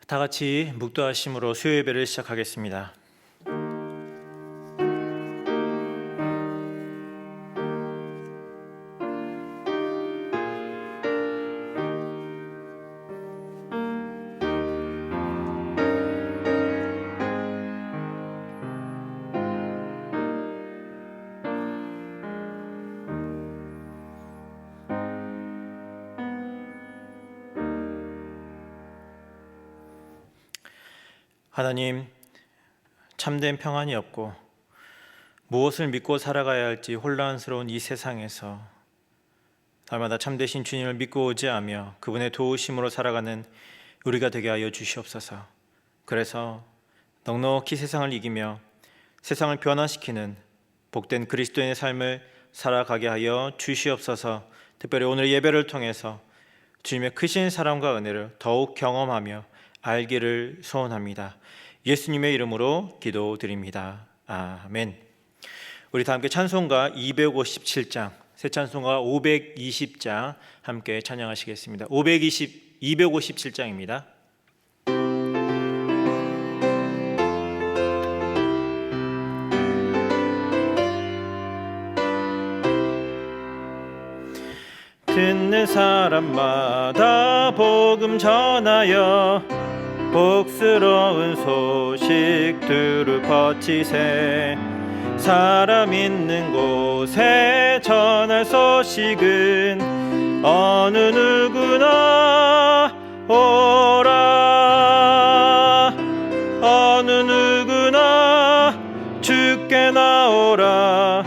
다 같이 묵도하심으로 수요 예배를 시작하겠습니다. 하나님, 참된 평안이 없고 무엇을 믿고 살아가야 할지 혼란스러운 이 세상에서 날마다 참되신 주님을 믿고 의지하며 그분의 도우심으로 살아가는 우리가 되게 하여 주시옵소서. 그래서 넉넉히 세상을 이기며 세상을 변화시키는 복된 그리스도인의 삶을 살아가게 하여 주시옵소서. 특별히 오늘 예배를 통해서 주님의 크신 사랑과 은혜를 더욱 경험하며 알기를 소원합니다. 예수님의 이름으로 기도드립니다. 아멘. 우리 다 함께 찬송가 257장, 새 찬송가 520장 함께 찬양하시겠습니다. 257장입니다. 듣는 사람마다 복음 전하여 복스러운 소식 두루 퍼치세. 사람 있는 곳에 전할 소식은 어느 누구나 오라. 어느 누구나 주께 나오라.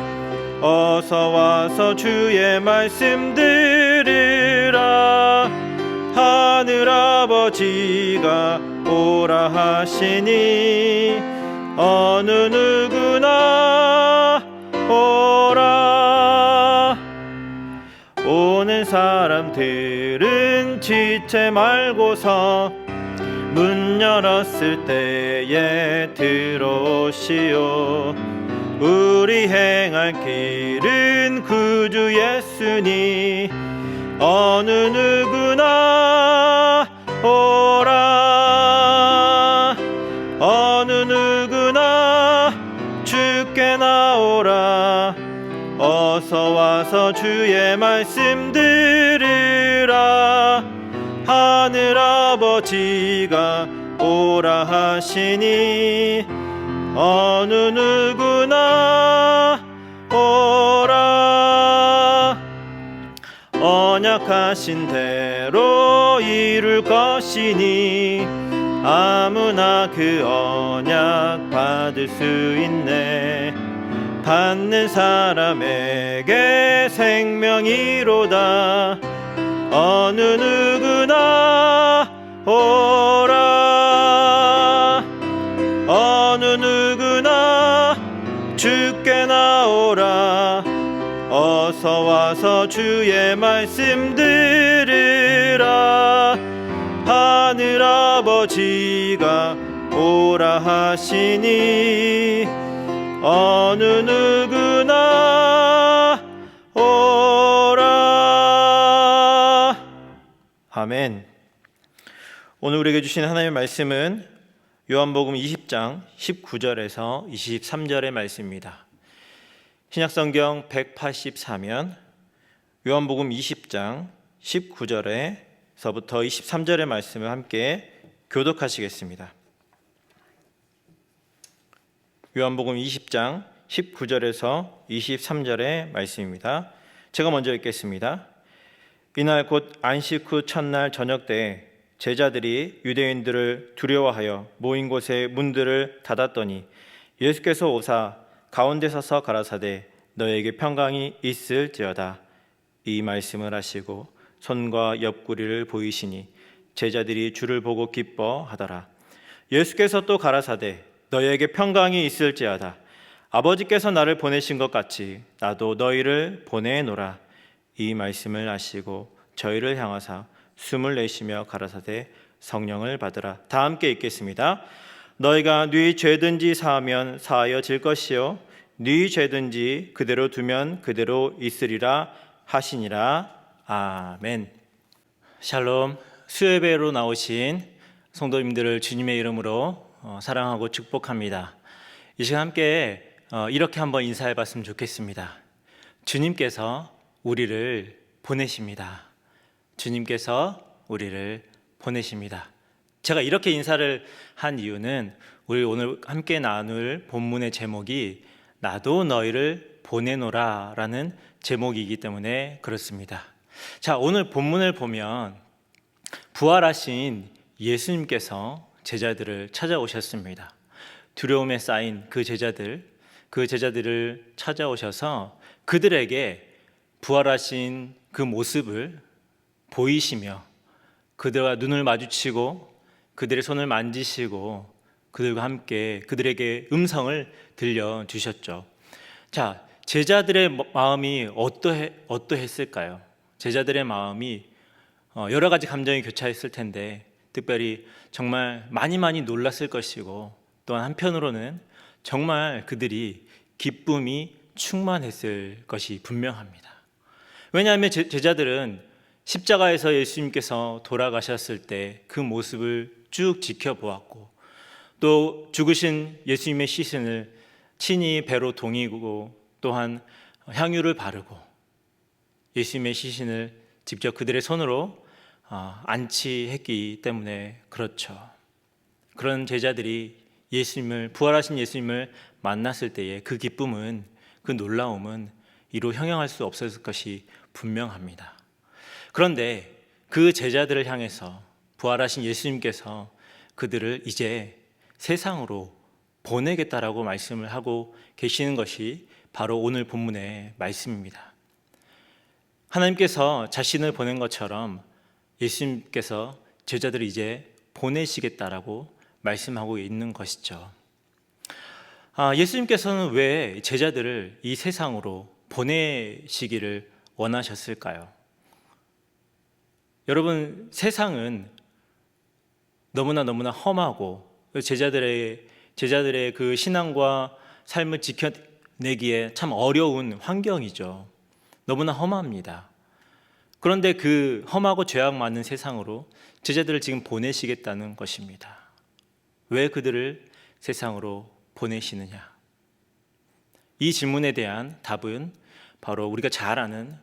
어서 와서 주의 말씀 들으라. 하늘아버지가 오라 하시니 어느 누구나 오라. 오는 사람들은 지체 말고서 문 열었을 때에 들어오시오. 우리 행할 길은 구주 예수니 어느 누구나 오라. 어느 누구나 주께 나오라. 어서 와서 주의 말씀 들으라. 하늘아버지가 오라 하시니 어느 누구나 오라. 언약하신 대로 이룰 것이니 아무나 그 언약 받을 수 있네. 받는 사람에게 생명이로다. 어느 누구나 오라. 어느 누구나 주께 나오라. 어서 와서 주의 말씀 들으라. 하늘아버지가 오라 하시니 어느 누구나 오라. 아멘. 오늘 우리에게 주신 하나님의 말씀은 요한복음 20장 19절에서 23절의 말씀입니다. 신약성경 184면 요한복음 20장 19절에서부터 23절의 말씀을 함께 교독하시겠습니다. 요한복음 20장 19절에서 23절의 말씀입니다. 제가 먼저 읽겠습니다. 이날 곧 안식 후 첫날 저녁 때에 제자들이 유대인들을 두려워하여 모인 곳에 문들을 닫았더니 예수께서 오사 가운데 서서 가라사대 너에게 평강이 있을지어다. 이 말씀을 하시고 손과 옆구리를 보이시니 제자들이 주를 보고 기뻐하더라. 예수께서 또 가라사대 너희에게 평강이 있을지어다. 아버지께서 나를 보내신 것 같이 나도 너희를 보내노라. 이 말씀을 하시고 저희를 향하사 숨을 내쉬며 가라사대 성령을 받으라. 다 함께 읽겠습니다. 너희가 네 죄든지 사하면 사하여질 것이요 네 죄든지 그대로 두면 그대로 있으리라 하시니라. 아멘. 샬롬. 수요예배로 나오신 성도님들을 주님의 이름으로 사랑하고 축복합니다. 이 시간 함께 이렇게 한번 인사해 봤으면 좋겠습니다. 주님께서 우리를 보내십니다. 주님께서 우리를 보내십니다. 제가 이렇게 인사를 한 이유는 우리 오늘 함께 나눌 본문의 제목이 나도 너희를 보내노라 라는 제목이기 때문에 그렇습니다. 자, 오늘 본문을 보면 부활하신 예수님께서 제자들을 찾아오셨습니다. 두려움에 쌓인 그 제자들을 찾아오셔서 그들에게 부활하신 그 모습을 보이시며 그들과 눈을 마주치고 그들의 손을 만지시고 그들과 함께 그들에게 음성을 들려주셨죠. 자, 제자들의 마음이 어떠했을까요? 제자들의 마음이 여러 가지 감정이 교차했을 텐데 특별히 정말 많이 놀랐을 것이고 또한 한편으로는 정말 그들이 기쁨이 충만했을 것이 분명합니다. 왜냐하면 제자들은 십자가에서 예수님께서 돌아가셨을 때 그 모습을 쭉 지켜보았고 또 죽으신 예수님의 시신을 친히 배로 동이고 또한 향유를 바르고 예수님의 시신을 직접 그들의 손으로 안치했기 때문에 그렇죠. 그런 제자들이 부활하신 예수님을 만났을 때의 그 기쁨은, 그 놀라움은 이루 형용할 수 없었을 것이 분명합니다. 그런데 그 제자들을 향해서 부활하신 예수님께서 그들을 이제 세상으로 보내겠다라고 말씀을 하고 계시는 것이 바로 오늘 본문의 말씀입니다. 하나님께서 자신을 보낸 것처럼 예수님께서 제자들을 이제 보내시겠다라고 말씀하고 있는 것이죠. 예수님께서는 왜 제자들을 이 세상으로 보내시기를 원하셨을까요? 여러분, 세상은 너무나 험하고 제자들의 그 신앙과 삶을 지켜내기에 참 어려운 환경이죠. 너무나 험합니다. 그런데 그 험하고 죄악 많은 세상으로 제자들을 지금 보내시겠다는 것입니다. 왜 그들을 세상으로 보내시느냐? 이 질문에 대한 답은 바로 우리가 잘 아는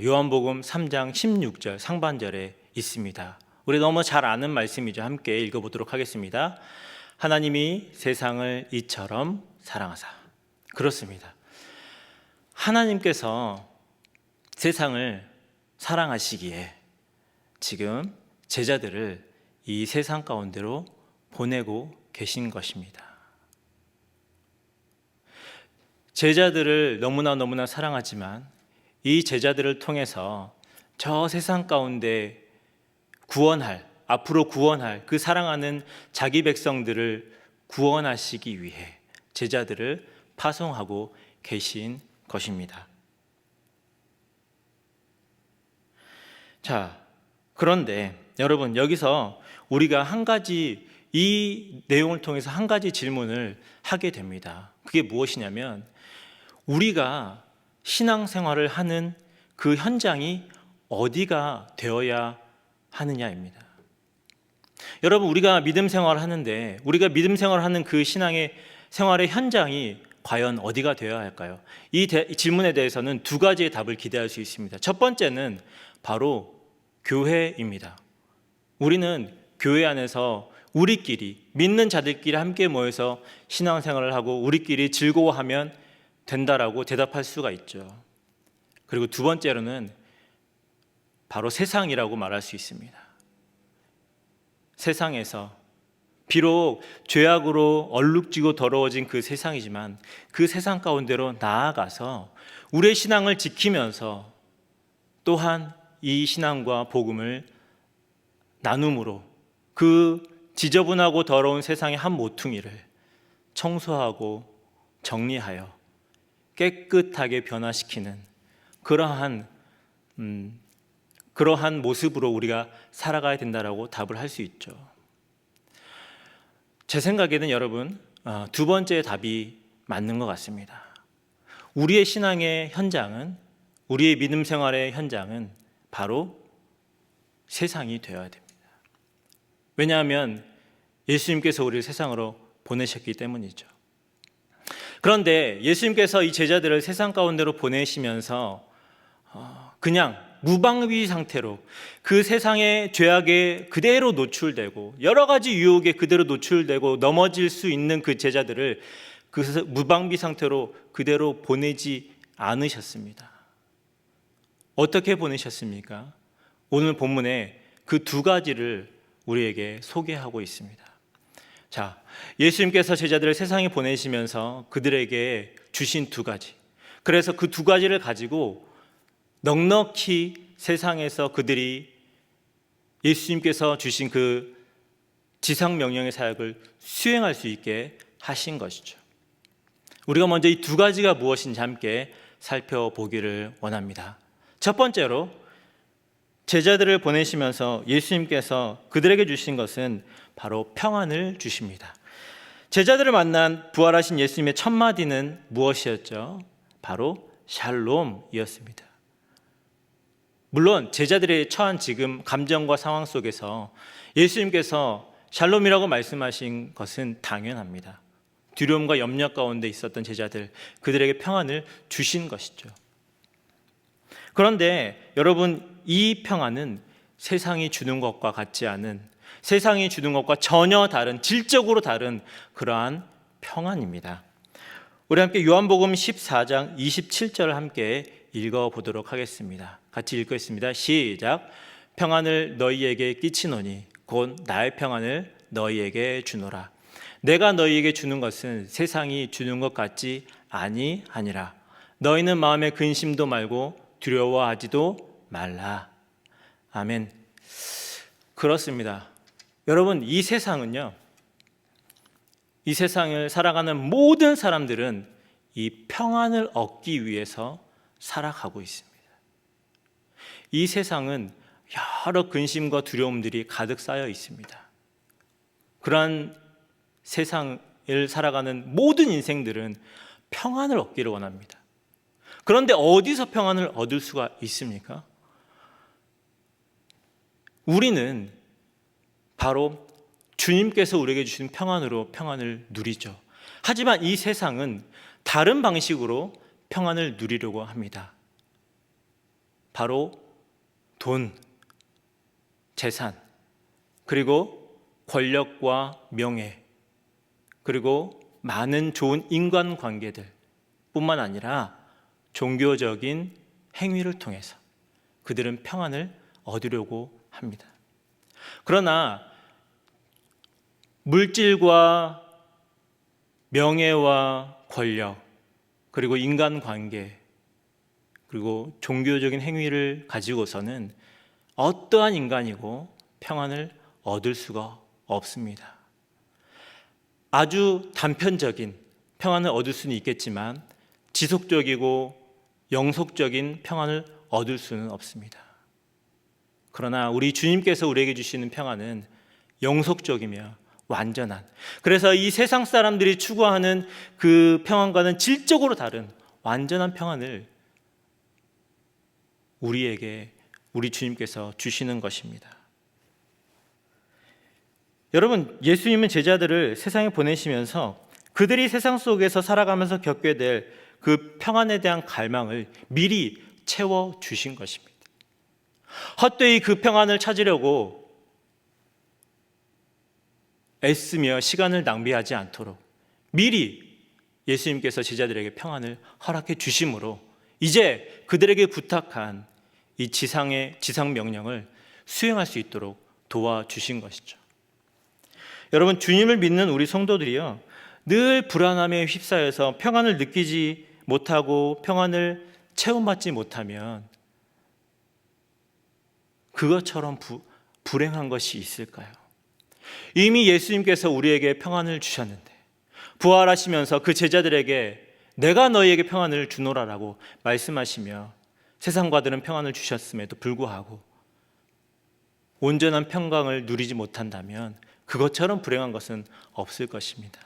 요한복음 3장 16절 상반절에 있습니다. 우리 너무 잘 아는 말씀이죠. 함께 읽어보도록 하겠습니다. 하나님이 세상을 이처럼 사랑하사. 그렇습니다. 하나님께서 세상을 사랑하시기에 지금 제자들을 이 세상 가운데로 보내고 계신 것입니다. 제자들을 너무나 사랑하지만 이 제자들을 통해서 저 세상 가운데 앞으로 구원할 그 사랑하는 자기 백성들을 구원하시기 위해 제자들을 파송하고 계신 것입니다. 자, 그런데 여러분, 여기서 우리가 이 내용을 통해서 한 가지 질문을 하게 됩니다. 그게 무엇이냐면 우리가 신앙생활을 하는 그 현장이 어디가 되어야 하느냐입니다. 여러분, 우리가 믿음 생활을 하는데 우리가 믿음 생활을 하는 그 신앙의 생활의 현장이 과연 어디가 되어야 할까요? 이 질문에 대해서는 두 가지의 답을 기대할 수 있습니다. 첫 번째는 바로 교회입니다. 우리는 교회 안에서 우리끼리 믿는 자들끼리 함께 모여서 신앙생활을 하고 우리끼리 즐거워하면 된다라고 대답할 수가 있죠. 그리고 두 번째로는 바로 세상이라고 말할 수 있습니다. 세상에서 비록 죄악으로 얼룩지고 더러워진 그 세상이지만 그 세상 가운데로 나아가서 우리의 신앙을 지키면서 또한 이 신앙과 복음을 나눔으로 그 지저분하고 더러운 세상의 한 모퉁이를 청소하고 정리하여 깨끗하게 변화시키는 그러한 모습으로 우리가 살아가야 된다라고 답을 할 수 있죠. 제 생각에는 여러분, 두 번째 답이 맞는 것 같습니다. 우리의 신앙의 현장은, 우리의 믿음 생활의 현장은 바로 세상이 되어야 됩니다. 왜냐하면 예수님께서 우리를 세상으로 보내셨기 때문이죠. 그런데 예수님께서 이 제자들을 세상 가운데로 보내시면서 그냥 무방비 상태로 그 세상의 죄악에 그대로 노출되고 여러 가지 유혹에 그대로 노출되고 넘어질 수 있는 그 제자들을 그 무방비 상태로 그대로 보내지 않으셨습니다. 어떻게 보내셨습니까? 오늘 본문에 그 두 가지를 우리에게 소개하고 있습니다. 자, 예수님께서 제자들을 세상에 보내시면서 그들에게 주신 두 가지. 그래서 그 두 가지를 가지고 넉넉히 세상에서 그들이 예수님께서 주신 그 지상명령의 사역을 수행할 수 있게 하신 것이죠. 우리가 먼저 이 두 가지가 무엇인지 함께 살펴보기를 원합니다. 첫 번째로 제자들을 보내시면서 예수님께서 그들에게 주신 것은 바로 평안을 주십니다. 제자들을 만난 부활하신 예수님의 첫 마디는 무엇이었죠? 바로 샬롬이었습니다. 물론 제자들의 처한 지금 감정과 상황 속에서 예수님께서 샬롬이라고 말씀하신 것은 당연합니다. 두려움과 염려 가운데 있었던 제자들, 그들에게 평안을 주신 것이죠. 그런데 여러분, 이 평안은 세상이 주는 것과 같지 않은, 세상이 주는 것과 전혀 다른, 질적으로 다른 그러한 평안입니다. 우리 함께 요한복음 14장 27절을 함께 읽어보도록 하겠습니다. 같이 읽겠습니다. 시작. 평안을 너희에게 끼치노니 곧 나의 평안을 너희에게 주노라. 내가 너희에게 주는 것은 세상이 주는 것 같지 아니하니라. 너희는 마음에 근심도 말고 두려워하지도 말라. 아멘. 그렇습니다. 여러분, 이 세상은요, 이 세상을 살아가는 모든 사람들은 이 평안을 얻기 위해서 살아가고 있습니다. 이 세상은 여러 근심과 두려움들이 가득 쌓여 있습니다. 그러한 세상을 살아가는 모든 인생들은 평안을 얻기를 원합니다. 그런데 어디서 평안을 얻을 수가 있습니까? 우리는 바로 주님께서 우리에게 주신 평안으로 평안을 누리죠. 하지만 이 세상은 다른 방식으로 평안을 누리려고 합니다. 바로 돈, 재산, 그리고 권력과 명예, 그리고 많은 좋은 인간관계들 뿐만 아니라 종교적인 행위를 통해서 그들은 평안을 얻으려고 합니다. 그러나 물질과 명예와 권력, 그리고 인간관계, 그리고 종교적인 행위를 가지고서는 어떠한 인간이고 평안을 얻을 수가 없습니다. 아주 단편적인 평안을 얻을 수는 있겠지만 지속적이고 영속적인 평안을 얻을 수는 없습니다. 그러나 우리 주님께서 우리에게 주시는 평안은 영속적이며 완전한, 그래서 이 세상 사람들이 추구하는 그 평안과는 질적으로 다른 완전한 평안을 우리에게 우리 주님께서 주시는 것입니다. 여러분, 예수님은 제자들을 세상에 보내시면서 그들이 세상 속에서 살아가면서 겪게 될 그 평안에 대한 갈망을 미리 채워주신 것입니다. 헛되이 그 평안을 찾으려고 애쓰며 시간을 낭비하지 않도록 미리 예수님께서 제자들에게 평안을 허락해 주심으로 이제 그들에게 부탁한 이 지상 명령을 수행할 수 있도록 도와주신 것이죠. 여러분, 주님을 믿는 우리 성도들이요, 늘 불안함에 휩싸여서 평안을 느끼지 못하고 평안을 체험받지 못하면 그것처럼 불행한 것이 있을까요? 이미 예수님께서 우리에게 평안을 주셨는데 부활하시면서 그 제자들에게 내가 너희에게 평안을 주노라라고 말씀하시며 세상과들은 평안을 주셨음에도 불구하고 온전한 평강을 누리지 못한다면 그것처럼 불행한 것은 없을 것입니다.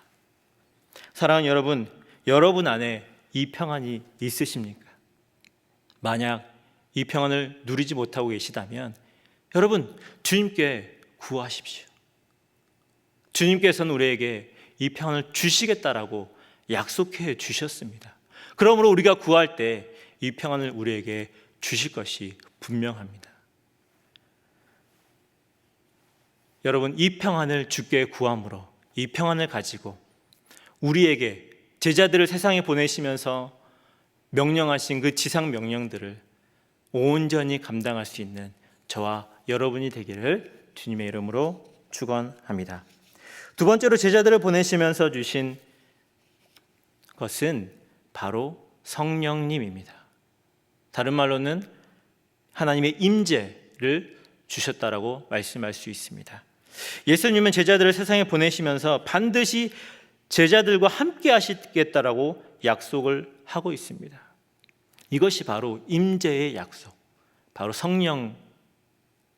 사랑하는 여러분, 여러분 안에 이 평안이 있으십니까? 만약 이 평안을 누리지 못하고 계시다면 여러분, 주님께 구하십시오. 주님께서는 우리에게 이 평안을 주시겠다라고 약속해 주셨습니다. 그러므로 우리가 구할 때 이 평안을 우리에게 주실 것이 분명합니다. 여러분, 이 평안을 주께 구함으로 이 평안을 가지고 우리에게 제자들을 세상에 보내시면서 명령하신 그 지상 명령들을 온전히 감당할 수 있는 저와 여러분이 되기를 주님의 이름으로 축원합니다. 두 번째로 제자들을 보내시면서 주신 것은 바로 성령님입니다. 다른 말로는 하나님의 임재를 주셨다라고 말씀할 수 있습니다. 예수님은 제자들을 세상에 보내시면서 반드시 제자들과 함께 하시겠다라고 약속을 하고 있습니다. 이것이 바로 임재의 약속, 바로 성령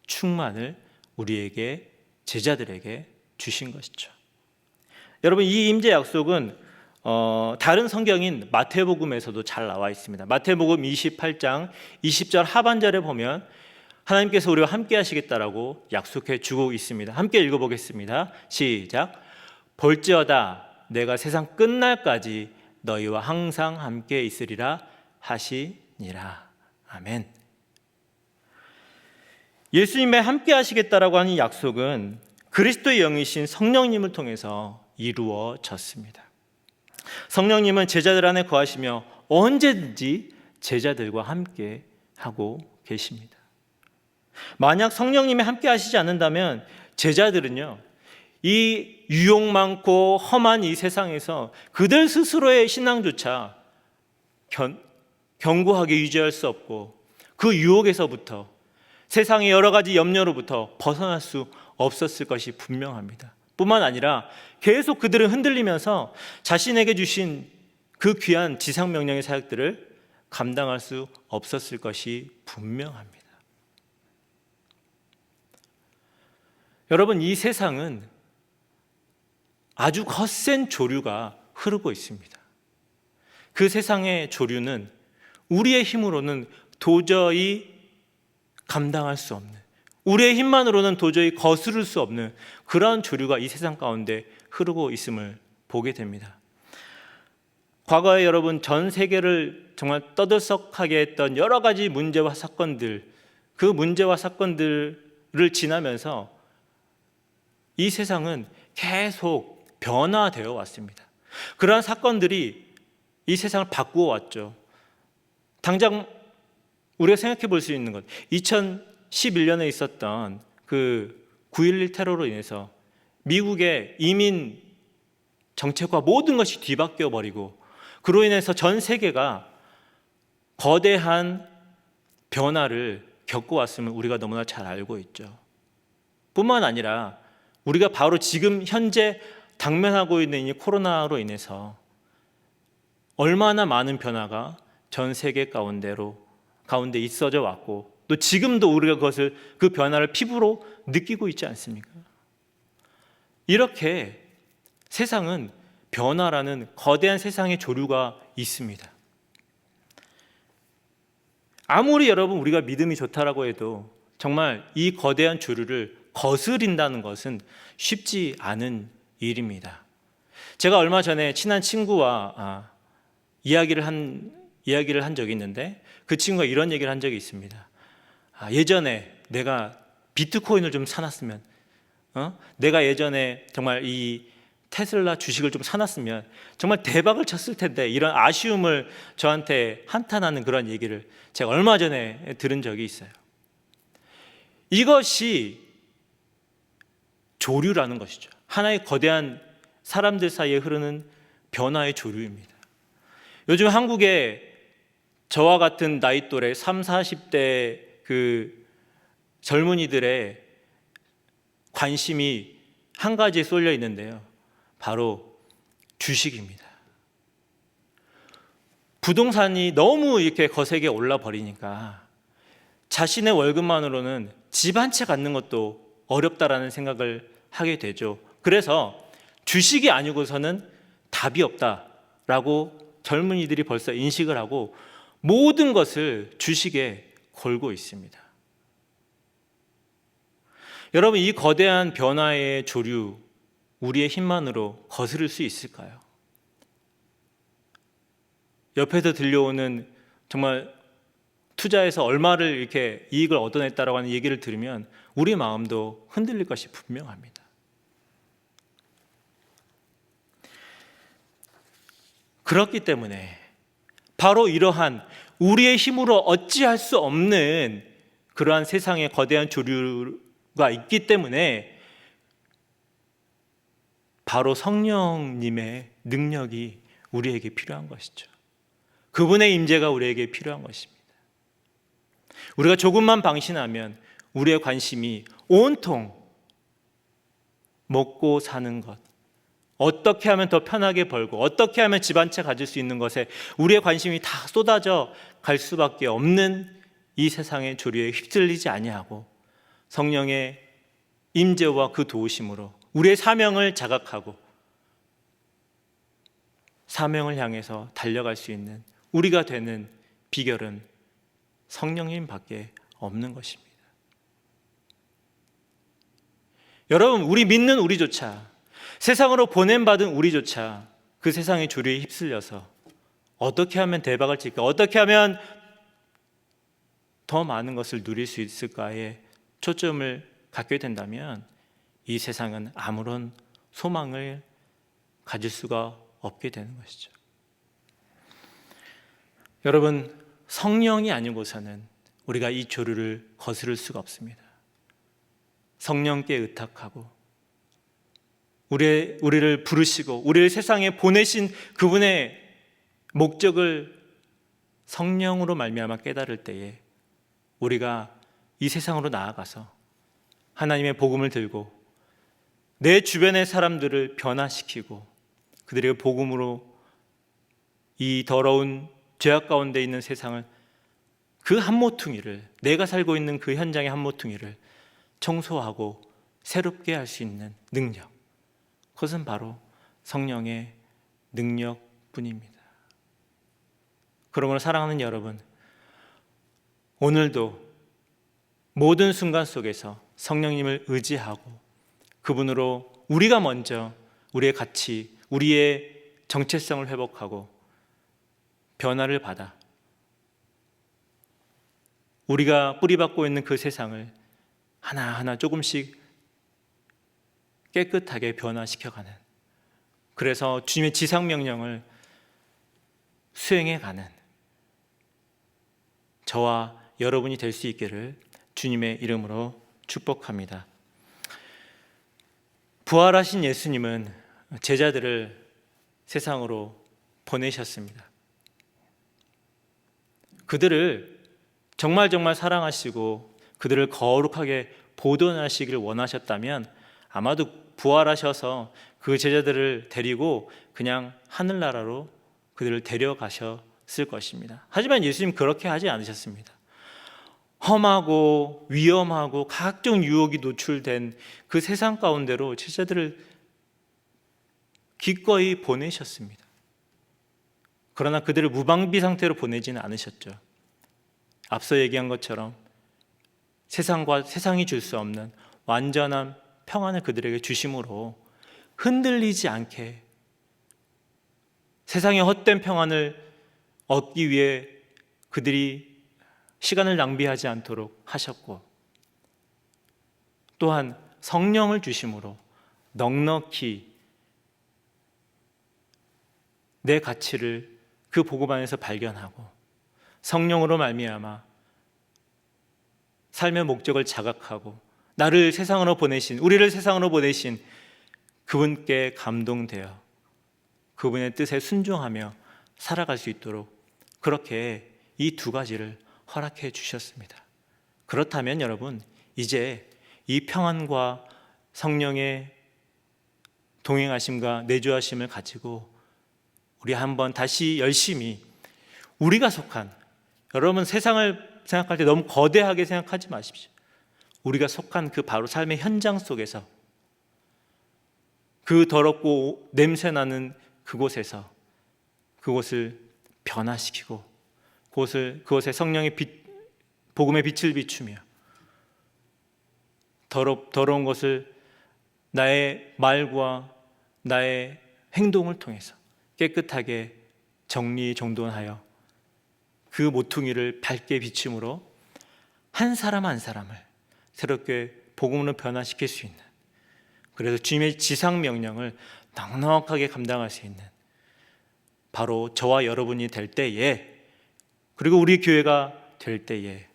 충만을 우리에게, 제자들에게 주신 것이죠. 여러분, 이 임재 약속은 다른 성경인 마태복음에서도 잘 나와 있습니다. 마태복음 28장 20절 하반절에 보면 하나님께서 우리와 함께 하시겠다라고 약속해 주고 있습니다. 함께 읽어보겠습니다. 시작. 볼지어다 내가 세상 끝날까지 너희와 항상 함께 있으리라 하시니라. 아멘. 예수님의 함께 하시겠다라고 하는 약속은 그리스도의 영이신 성령님을 통해서 이루어졌습니다. 성령님은 제자들 안에 거하시며 언제든지 제자들과 함께 하고 계십니다. 만약 성령님이 함께 하시지 않는다면 제자들은요, 이 유혹 많고 험한 이 세상에서 그들 스스로의 신앙조차 견고하게 유지할 수 없고 그 유혹에서부터 세상의 여러 가지 염려로부터 벗어날 수 없었을 것이 분명합니다. 뿐만 아니라 계속 그들은 흔들리면서 자신에게 주신 그 귀한 지상명령의 사역들을 감당할 수 없었을 것이 분명합니다. 여러분, 이 세상은 아주 거센 조류가 흐르고 있습니다. 그 세상의 조류는 우리의 힘으로는 도저히 감당할 수 없는, 우리의 힘만으로는 도저히 거스를 수 없는 그러한 조류가 이 세상 가운데 흐르고 있음을 보게 됩니다. 과거에 여러분, 전 세계를 정말 떠들썩하게 했던 여러 가지 문제와 사건들, 그 문제와 사건들을 지나면서 이 세상은 계속 변화되어 왔습니다. 그러한 사건들이 이 세상을 바꾸어 왔죠. 당장 우리가 생각해 볼 수 있는 것, 2011년에 있었던 그 9.11 테러로 인해서 미국의 이민 정책과 모든 것이 뒤바뀌어 버리고 그로 인해서 전 세계가 거대한 변화를 겪어왔음을 우리가 너무나 잘 알고 있죠. 뿐만 아니라 우리가 바로 지금 현재 당면하고 있는 이 코로나로 인해서 얼마나 많은 변화가 전 세계 가운데 있어져 왔고 또 지금도 우리가 그 변화를 피부로 느끼고 있지 않습니까? 이렇게 세상은 변화라는 거대한 세상의 조류가 있습니다. 아무리 여러분 우리가 믿음이 좋다라고 해도 정말 이 거대한 조류를 거스린다는 것은 쉽지 않은 일입니다. 제가 얼마 전에 친한 친구와 이야기를 한 적이 있는데 그 친구가 이런 얘기를 한 적이 있습니다. 예전에 내가 비트코인을 좀 사놨으면, 내가 예전에 정말 이 테슬라 주식을 좀 사놨으면 정말 대박을 쳤을 텐데, 이런 아쉬움을 저한테 한탄하는 그런 얘기를 제가 얼마 전에 들은 적이 있어요. 이것이 조류라는 것이죠. 하나의 거대한 사람들 사이에 흐르는 변화의 조류입니다. 요즘 한국에 저와 같은 나이 또래 30, 40대 그 젊은이들의 관심이 한 가지에 쏠려 있는데요. 바로 주식입니다. 부동산이 너무 이렇게 거세게 올라 버리니까 자신의 월급만으로는 집 한 채 갖는 것도 어렵다라는 생각을 하게 되죠. 그래서 주식이 아니고서는 답이 없다라고 젊은이들이 벌써 인식을 하고 모든 것을 주식에 걸고 있습니다. 여러분, 이 거대한 변화의 조류, 우리의 힘만으로 거스를 수 있을까요? 옆에서 들려오는 정말 투자해서 얼마를 이렇게 이익을 얻어냈다라고 하는 얘기를 들으면 우리 마음도 흔들릴 것이 분명합니다. 그렇기 때문에 바로 이러한 우리의 힘으로 어찌할 수 없는 그러한 세상의 거대한 조류가 있기 때문에 바로 성령님의 능력이 우리에게 필요한 것이죠. 그분의 임재가 우리에게 필요한 것입니다. 우리가 조금만 방심하면 우리의 관심이 온통 먹고 사는 것, 어떻게 하면 더 편하게 벌고 어떻게 하면 집 한 채 가질 수 있는 것에 우리의 관심이 다 쏟아져 갈 수밖에 없는 이 세상의 조류에 휩쓸리지 아니하고 성령의 임재와 그 도우심으로 우리의 사명을 자각하고 사명을 향해서 달려갈 수 있는 우리가 되는 비결은 성령님밖에 없는 것입니다. 여러분, 우리 믿는 우리조차, 세상으로 보냄받은 우리조차 그 세상의 조류에 휩쓸려서 어떻게 하면 대박을 칠까, 어떻게 하면 더 많은 것을 누릴 수 있을까에 초점을 갖게 된다면 이 세상은 아무런 소망을 가질 수가 없게 되는 것이죠. 여러분, 성령이 아니고서는 우리가 이 조류를 거스를 수가 없습니다. 성령께 의탁하고 우리를 부르시고 우리를 세상에 보내신 그분의 목적을 성령으로 말미암아 깨달을 때에 우리가 이 세상으로 나아가서 하나님의 복음을 들고 내 주변의 사람들을 변화시키고 그들에게 복음으로 이 더러운 죄악 가운데 있는 세상을 그 한 모퉁이를, 내가 살고 있는 그 현장의 한 모퉁이를 청소하고 새롭게 할 수 있는 능력, 그것은 바로 성령의 능력뿐입니다. 그러므로 사랑하는 여러분, 오늘도 모든 순간 속에서 성령님을 의지하고 그분으로 우리가 먼저 우리의 가치, 우리의 정체성을 회복하고 변화를 받아 우리가 뿌리박고 있는 그 세상을 하나하나 조금씩 깨끗하게 변화시켜가는, 그래서 주님의 지상명령을 수행해가는 저와 여러분이 될 수 있기를 주님의 이름으로 축복합니다. 부활하신 예수님은 제자들을 세상으로 보내셨습니다. 그들을 정말 사랑하시고 그들을 거룩하게 보존하시기를 원하셨다면 아마도 부활하셔서 그 제자들을 데리고 그냥 하늘나라로 그들을 데려가셨을 것입니다. 하지만 예수님 그렇게 하지 않으셨습니다. 험하고 위험하고 각종 유혹이 노출된 그 세상 가운데로 제자들을 기꺼이 보내셨습니다. 그러나 그들을 무방비 상태로 보내지는 않으셨죠. 앞서 얘기한 것처럼 세상이 줄 수 없는 완전한 평안을 그들에게 주심으로 흔들리지 않게 세상의 헛된 평안을 얻기 위해 그들이 시간을 낭비하지 않도록 하셨고, 또한 성령을 주심으로 넉넉히 내 가치를 그 복음 안에서 발견하고 성령으로 말미암아 삶의 목적을 자각하고 나를 세상으로 보내신, 우리를 세상으로 보내신 그분께 감동되어 그분의 뜻에 순종하며 살아갈 수 있도록 그렇게 이 두 가지를 허락해 주셨습니다. 그렇다면 여러분, 이제 이 평안과 성령의 동행하심과 내주하심을 가지고 우리 한번 다시 열심히 우리가 속한, 여러분 세상을 생각할 때 너무 거대하게 생각하지 마십시오. 우리가 속한 그 바로 삶의 현장 속에서 그 더럽고 냄새나는 그곳에서 그곳을 변화시키고 그곳에 성령의 복음의 빛을 비추며 더러운 것을 나의 말과 나의 행동을 통해서 깨끗하게 정리정돈하여 그 모퉁이를 밝게 비춤으로 한 사람 한 사람을 새롭게 복음으로 변화시킬 수 있는, 그래서 주님의 지상 명령을 넉넉하게 감당할 수 있는 바로 저와 여러분이 될 때에, 그리고 우리 교회가 될 때에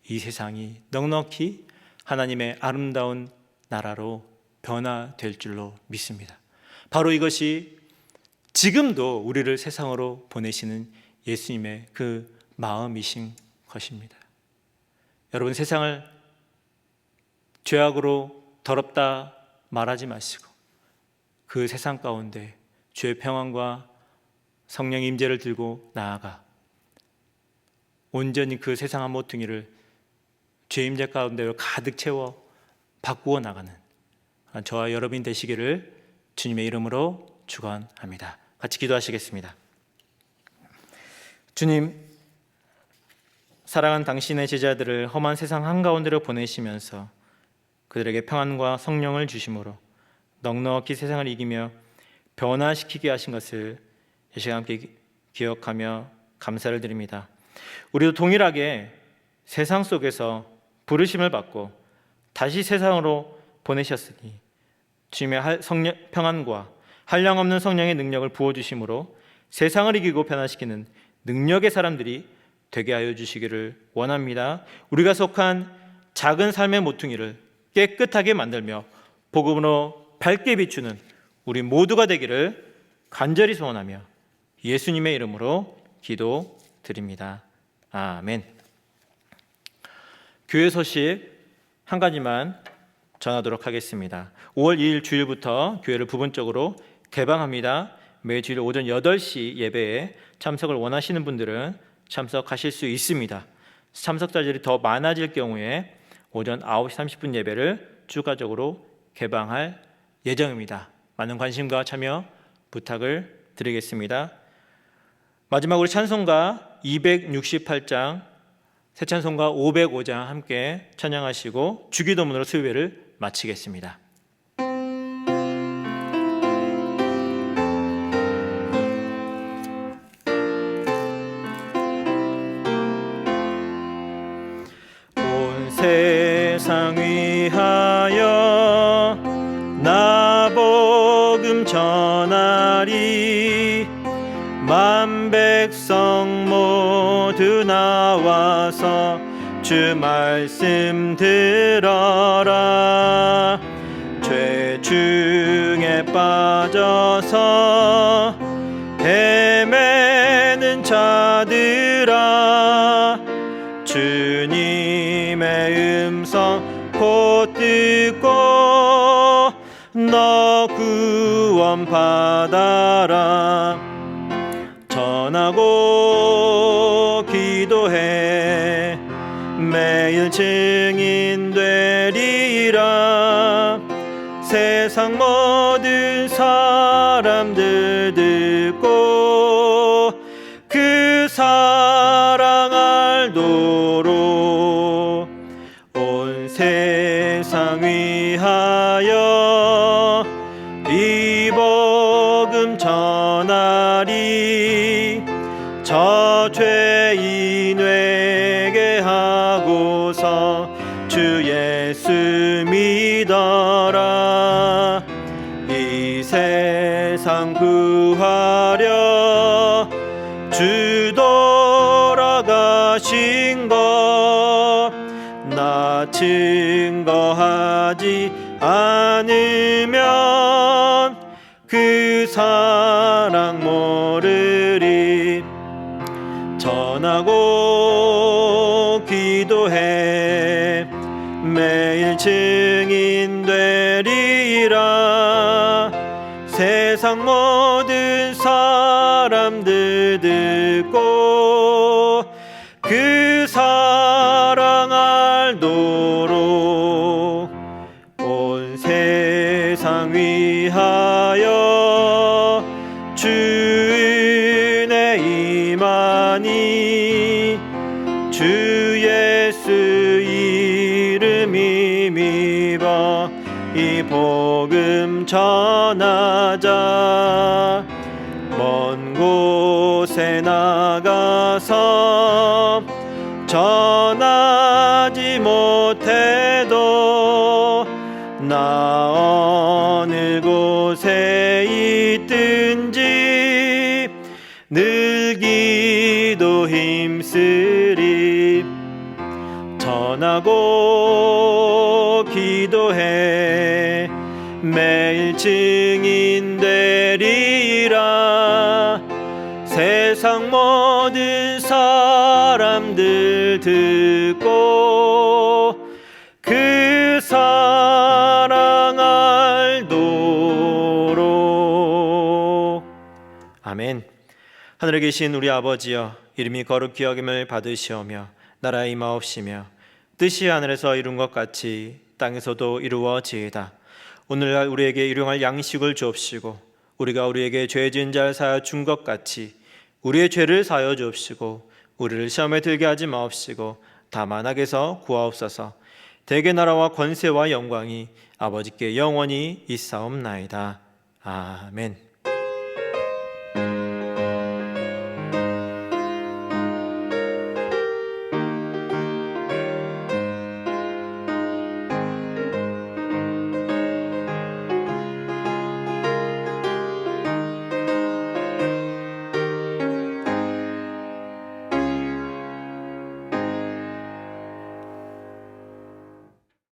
이 세상이 넉넉히 하나님의 아름다운 나라로 변화될 줄로 믿습니다. 바로 이것이 지금도 우리를 세상으로 보내시는 예수님의 그 마음이신 것입니다. 여러분, 세상을 죄악으로 더럽다 말하지 마시고 그 세상 가운데 주의 평안과 성령의 임재를 들고 나아가 온전히 그 세상 한 모퉁이를 주의 임재 가운데로 가득 채워 바꾸어 나가는 저와 여러분 되시기를 주님의 이름으로 축원합니다. 같이 기도하시겠습니다. 주님, 사랑한 당신의 제자들을 험한 세상 한가운데로 보내시면서 그들에게 평안과 성령을 주심으로 넉넉히 세상을 이기며 변화시키게 하신 것을 이 시간 함께 기억하며 감사를 드립니다. 우리도 동일하게 세상 속에서 부르심을 받고 다시 세상으로 보내셨으니 주님의 성령, 평안과 한량없는 성령의 능력을 부어주심으로 세상을 이기고 변화시키는 능력의 사람들이 되게 하여 주시기를 원합니다. 우리가 속한 작은 삶의 모퉁이를 깨끗하게 만들며 복음으로 밝게 비추는 우리 모두가 되기를 간절히 소원하며 예수님의 이름으로 기도드립니다. 아멘. 교회 소식 한 가지만 전하도록 하겠습니다. 5월 2일 주일부터 교회를 부분적으로 개방합니다. 매일 주일 오전 8시 예배에 참석을 원하시는 분들은 참석하실 수 있습니다. 참석자들이 더 많아질 경우에 오전 9시 30분 예배를 추가적으로 개방할 예정입니다. 많은 관심과 참여 부탁을 드리겠습니다. 마지막으로 찬송가 268장, 새 찬송가 505장 함께 찬양하시고 주기도문으로 수요예배를 마치겠습니다. 온 세상 위하여 나 복음 전하리, 만 백성 모두 나와서 주 말씀 들어라. 죄 중에 빠져서 헤매는 자들아, 주님의 음성 곧 듣고 너 구원 받아라. 전하고 기도해 매일 증인 되리라. 세상 모든 사람들 듣고 그 사랑 알도록 온 세상 위하여 이 복음 전하리. 저 죄인에게 하고서 주 예수 믿어라. 이 세상 구하려 주 돌아가신 것 나 증거하지 않으면 그 사랑 모르리. 전하고 기도해 매일 증인 되리라. 세상 모든 사람들 듣고 그 사랑 알도록 온 세상 위하여 주 은혜 임하니. 주 예수 이름 힘입어 이 복음 전하자. 먼 곳에 나가서 전하지 못해도 나 어느 곳에 있든지 늘 기도 힘쓰리. 전하고 기도해 매일 증인 되리라. 세상 모든 사람들 듣고 그 사랑 알도록. 아멘. 하늘에 계신 우리 아버지여, 이름이 거룩히 여김을 받으시오며 나라에 임하옵시며 뜻이 하늘에서 이룬 것 같이 땅에서도 이루어지이다. 오늘날 우리에게 일용할 양식을 주옵시고 우리가 우리에게 죄 지은 자를 사하여 준 것 같이 우리의 죄를 사하여 주옵시고 우리를 시험에 들게 하지 마옵시고 다만 악에서 구하옵소서. 대개 나라와 권세와 영광이 아버지께 영원히 있사옵나이다. 아멘.